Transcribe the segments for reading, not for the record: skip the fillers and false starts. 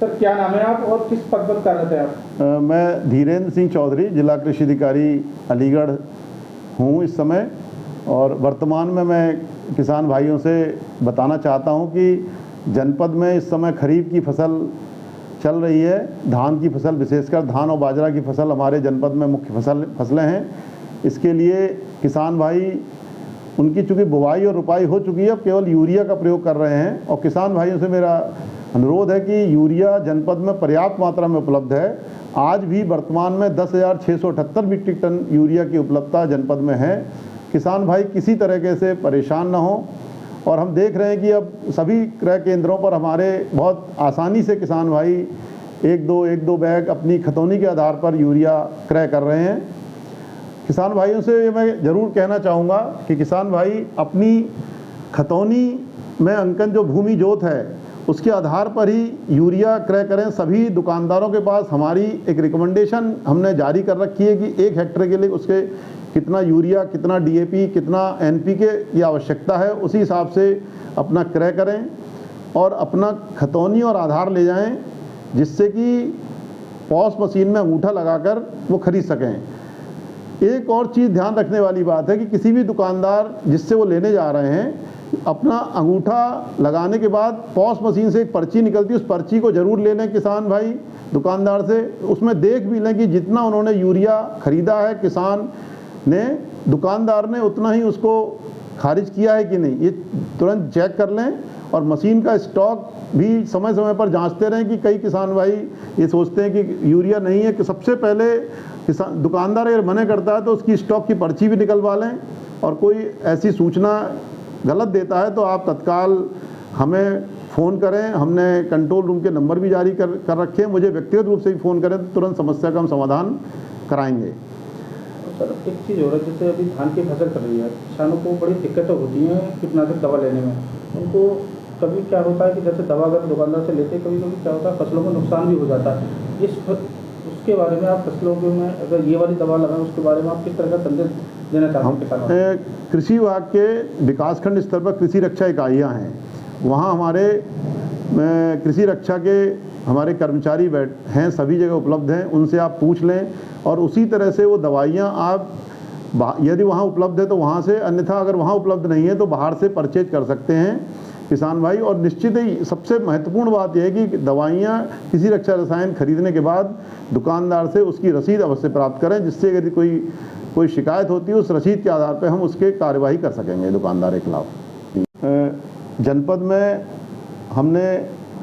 Sir क्या नाम है आप और किस पद पर कर रहे थे आप? मैं धीरेन्द्र सिंह चौधरी, जिला कृषि अधिकारी अलीगढ़ हूँ इस समय। और वर्तमान में मैं किसान भाइयों से बताना चाहता हूँ कि जनपद में इस समय खरीफ की फसल चल रही है। धान की फसल, विशेषकर धान और बाजरा की फसल हमारे जनपद में मुख्य फसलें हैं। इसके लिए किसान भाई, उनकी चूँकि बुवाई और रुपाई हो चुकी है, अब केवल यूरिया का प्रयोग कर रहे हैं। और किसान भाइयों से मेरा अनुरोध है कि यूरिया जनपद में पर्याप्त मात्रा में उपलब्ध है। आज भी वर्तमान में 10,678 मीट्रिक टन यूरिया की उपलब्धता जनपद में है। किसान भाई किसी तरीके से परेशान न हो। और हम देख रहे हैं कि अब सभी क्रय केंद्रों पर हमारे बहुत आसानी से किसान भाई एक दो बैग अपनी खतौनी के आधार पर यूरिया क्रय कर रहे हैं। किसान भाइयों से मैं ज़रूर कहना चाहूँगा कि किसान भाई अपनी खतौनी में अंकन जो भूमि जोत है उसके आधार पर ही यूरिया क्रय करें। सभी दुकानदारों के पास हमारी एक रिकमेंडेशन हमने जारी कर रखी है कि 1 हेक्टेयर के लिए उसके कितना यूरिया, कितना DAP, कितना NPK की आवश्यकता है, उसी हिसाब से अपना क्रय करें और अपना खतौनी और आधार ले जाएं, जिससे कि पॉस मशीन में अंगूठा लगाकर वो खरीद सकें। एक और चीज़ ध्यान रखने वाली बात है कि किसी भी दुकानदार जिससे वो लेने जा रहे हैं, अपना अंगूठा लगाने के बाद पॉस मशीन से एक पर्ची निकलती है, उस पर्ची को ज़रूर ले लें किसान भाई दुकानदार से। उसमें देख भी लें कि जितना उन्होंने यूरिया ख़रीदा है किसान ने, दुकानदार ने उतना ही उसको खारिज किया है कि नहीं, ये तुरंत चेक कर लें। और मशीन का स्टॉक भी समय समय पर जांचते रहें कि कई किसान भाई ये सोचते हैं कि यूरिया नहीं है। कि सबसे पहले किसान दुकानदार अगर मना करता है तो उसकी स्टॉक की पर्ची भी निकलवा लें। और कोई ऐसी सूचना गलत देता है तो आप तत्काल हमें फ़ोन करें। हमने कंट्रोल रूम के नंबर भी जारी कर रखे हैं। मुझे व्यक्तिगत रूप से भी फ़ोन करें तो तुरंत समस्या का हम समाधान कराएंगे। सर एक चीज़ हो रही है, जैसे अभी धान की फसल चल रही है, किसानों को बड़ी दिक्कतें होती हैं कीटनाशक दवा लेने में। उनको कभी क्या होता है कि जैसे दवा अगर दुकानदार से लेते, कभी कभी क्या होता है फसलों को नुकसान भी हो जाता है। उसके बारे में आप फसलों में अगर ये वाली दवा लगाएं, उसके बारे में आप किस तरह का संदेश देना चाहते हैं किसानों को? कृषि विभाग के विकासखंड स्तर पर कृषि रक्षा इकाइयाँ हैं। वहाँ हमारे कृषि रक्षा के हमारे कर्मचारी हैं, सभी जगह उपलब्ध हैं। उनसे आप पूछ लें और उसी तरह से वो दवाइयाँ आप यदि वहाँ उपलब्ध है तो वहाँ से, अन्यथा अगर वहाँ उपलब्ध नहीं है तो बाहर से परचेज कर सकते हैं किसान भाई। और निश्चित ही सबसे महत्वपूर्ण बात यह है कि दवाइयाँ किसी रक्षा रसायन खरीदने के बाद दुकानदार से उसकी रसीद अवश्य प्राप्त करें, जिससे यदि कोई शिकायत होती है उस रसीद के आधार पर हम उसके कार्यवाही कर सकेंगे दुकानदार के खिलाफ। जनपद में हमने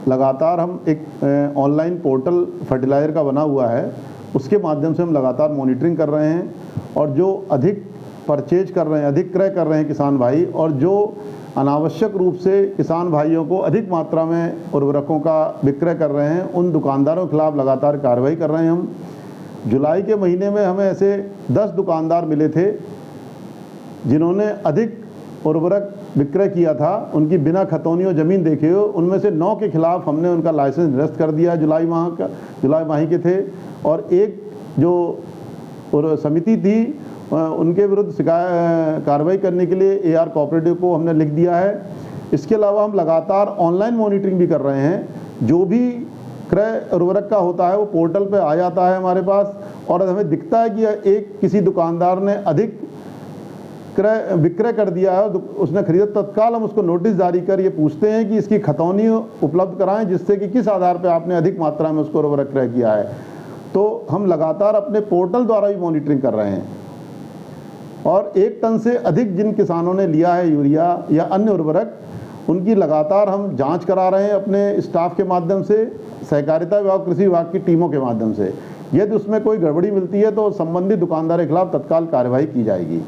लगातार हम एक ऑनलाइन पोर्टल फर्टिलाइज़र का बना हुआ है, उसके माध्यम से हम लगातार मॉनिटरिंग कर रहे हैं। और जो अधिक परचेज कर रहे हैं, अधिक क्रय कर रहे हैं किसान भाई, और जो अनावश्यक रूप से किसान भाइयों को अधिक मात्रा में उर्वरकों का विक्रय कर रहे हैं, उन दुकानदारों के खिलाफ लगातार कार्रवाई कर रहे हैं हम। जुलाई के महीने में हमें ऐसे 10 दुकानदार मिले थे जिन्होंने अधिक उर्वरक विक्रय किया था, उनकी बिना खतौनी और ज़मीन देखे हो। उनमें से 9 के खिलाफ हमने उनका लाइसेंस निरस्त कर दिया जुलाई माह के थे। और एक जो समिति थी उनके विरुद्ध कार्रवाई करने के लिए AR कोऑपरेटिव को हमने लिख दिया है। इसके अलावा हम लगातार ऑनलाइन मॉनिटरिंग भी कर रहे हैं। जो भी क्रय उर्वरक का होता है वो पोर्टल पे आ जाता है हमारे पास, और हमें दिखता है कि किसी दुकानदार ने अधिक विक्रय कर दिया है, उसने खरीदा, तत्काल हम उसको नोटिस जारी कर ये पूछते हैं कि इसकी खतौनी उपलब्ध कराएं, जिससे कि किस आधार पर आपने अधिक मात्रा में उसको उर्वरक क्रय किया है। तो हम लगातार अपने पोर्टल द्वारा भी मॉनिटरिंग कर रहे हैं। और 1 टन से अधिक जिन किसानों ने लिया है यूरिया या अन्य उर्वरक, उनकी लगातार हम जांच करा रहे हैं अपने स्टाफ के माध्यम से, सहकारिता विभाग, कृषि विभाग की टीमों के माध्यम से। यदि उसमें कोई गड़बड़ी मिलती है तो संबंधित दुकानदार के खिलाफ तत्काल कार्रवाई की जाएगी।